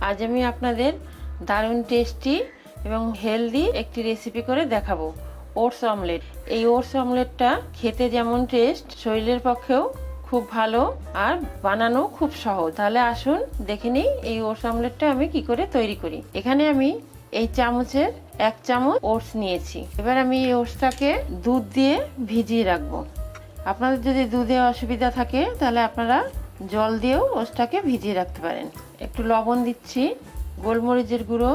আজ আমি আপনাদের দারুণ টেস্টি এবং হেলদি একটি রেসিপি করে দেখাবো, ওটস অমলেট। এই ওটস অমলেটটা খেতে যেমন টেস্ট, শরীরের পক্ষেও খুব ভালো আর বানানো খুব সহজ। তাহলে আসুন দেখে নিই এই ওটস অমলেটটা আমি কি করে তৈরি করি। এখানে আমি এই চামচের 1 চামচ ওটস নিয়েছি। এবার আমি এই ওটসটাকে দুধ দিয়ে ভিজিয়ে রাখবো। আপনাদের যদি দুধে অসুবিধা থাকে তাহলে আপনারা জল দিয়েও ওটসটাকে ভিজিয়ে রাখতে পারেন। একটু লবণ দিচ্ছি, গোলমরিচের গুঁড়ো।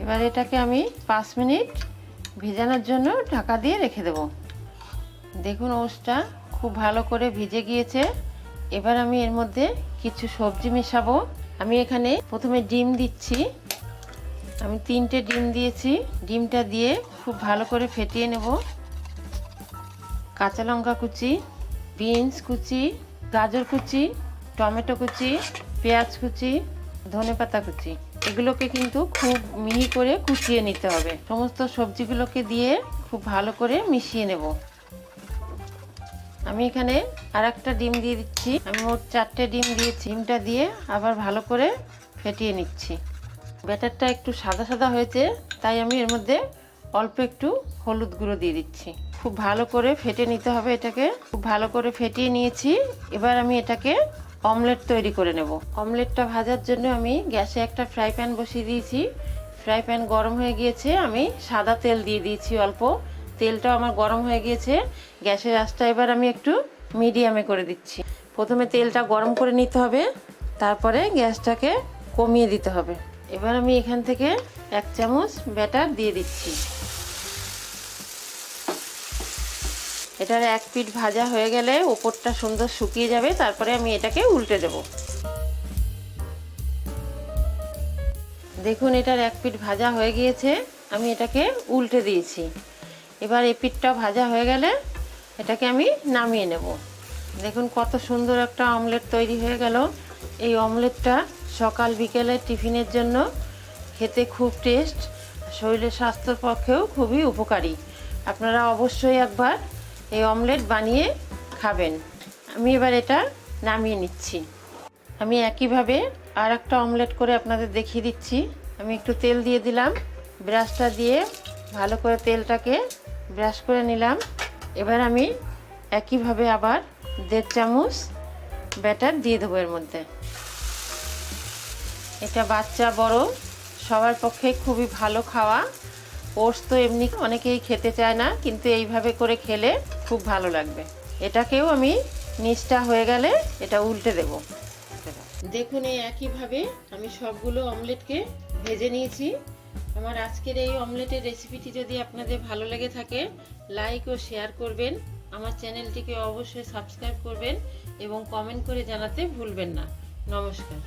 এবার এটাকে আমি 5 মিনিট ভিজানোর জন্য ঢাকা দিয়ে রেখে দেব। দেখুন ওটসটা খুব ভালো করে ভিজে গিয়েছে। এবার আমি এর মধ্যে কিছু সবজি মেশাবো। আমি এখানে প্রথমে ডিম দিচ্ছি। আমি 3টে ডিম দিয়েছি। ডিমটা দিয়ে খুব ভালো করে ফেটিয়ে নেব। কাঁচা লঙ্কা কুচি, বিনস কুচি, গাজর কুচি, টমেটো কুচি, পেঁয়াজ কুচি, ধনেপাতা কুচি, এগুলোকে কিন্তু খুব মিহি করে কুচিয়ে নিতে হবে। সমস্ত সবজিগুলোকে দিয়ে খুব ভালো করে মিশিয়ে নেব। আমি এখানে আরেকটা ডিম দিয়ে দিচ্ছি। আমি মোট 4টে ডিম দিয়েছি। ডিমটা দিয়ে আবার ভালো করে ফেটিয়ে নিচ্ছি। ব্যাটারটা একটু সাদা সাদা হয়েছে, তাই আমি এর মধ্যে অল্প একটু হলুদ গুঁড়ো দিয়ে দিচ্ছি। খুব ভালো করে ফেটে নিতে হবে এটাকে। খুব ভালো করে ফেটিয়ে নিয়েছি। এবার আমি এটাকে অমলেট তৈরি করে নেব। অমলেটটা ভাজার জন্য আমি গ্যাসে একটা ফ্রাই প্যান বসিয়ে দিয়েছি। ফ্রাই প্যান গরম হয়ে গিয়েছে। আমি সাদা তেল দিয়ে দিয়েছি অল্প। তেলটাও আমার গরম হয়ে গিয়েছে। গ্যাসের আঁচটা এবার আমি একটু মিডিয়ামে করে দিচ্ছি। প্রথমে তেলটা গরম করে নিতে হবে, তারপরে গ্যাসটাকে কমিয়ে দিতে হবে। এবার আমি এখান থেকে 1 চামচ ব্যাটার দিয়ে দিচ্ছি। এটার এক পিঠ ভাজা হয়ে গেলে ওপরটা সুন্দর শুকিয়ে যাবে, তারপরে আমি এটাকে উল্টে দেব। দেখুন এটার এক পিঠ ভাজা হয়ে গিয়েছে। আমি এটাকে উল্টে দিয়েছি। এবার এই পিঠটা ভাজা হয়ে গেলে এটাকে আমি নামিয়ে নেব। দেখুন কত সুন্দর একটা অমলেট তৈরি হয়ে গেল। এই অমলেটটা সকাল বিকেলে টিফিনের জন্য খেতে খুব টেস্ট, শরীরের স্বাস্থ্যের পক্ষেও খুবই উপকারী। আপনারা অবশ্যই একবার এই অমলেট বানিয়ে খাবেন। আমি এবার এটা নামিয়ে নিচ্ছি। আমি একইভাবে আর একটা অমলেট করে আপনাদের দেখিয়ে দিচ্ছি। আমি একটু তেল দিয়ে দিলাম। ব্রাশটা দিয়ে ভালো করে তেলটাকে ব্রাশ করে নিলাম। এবার আমি একইভাবে আবার 1.5 চামচ ব্যাটার দিয়ে দেবো এর মধ্যে। এটা বাচ্চা বড় সবার পক্ষে খুবই ভালো খাওয়া। ওটস তো এমনি অনেকেই খেতে চায় না, কিন্তু এইভাবে করে খেলে খুব ভালো লাগবে। এটাকেও আমি নিচটা হয়ে গেলে এটা উল্টে দেব। দেখুন এই একইভাবে আমি সবগুলো অমলেটকে ভেজে নিয়েছি। আমার আজকের এই অমলেটের রেসিপিটি যদি আপনাদের ভালো লেগে থাকে, লাইক ও শেয়ার করবেন। আমার চ্যানেলটিকে অবশ্যই সাবস্ক্রাইব করবেন এবং কমেন্ট করে জানাতে ভুলবেন না। নমস্কার।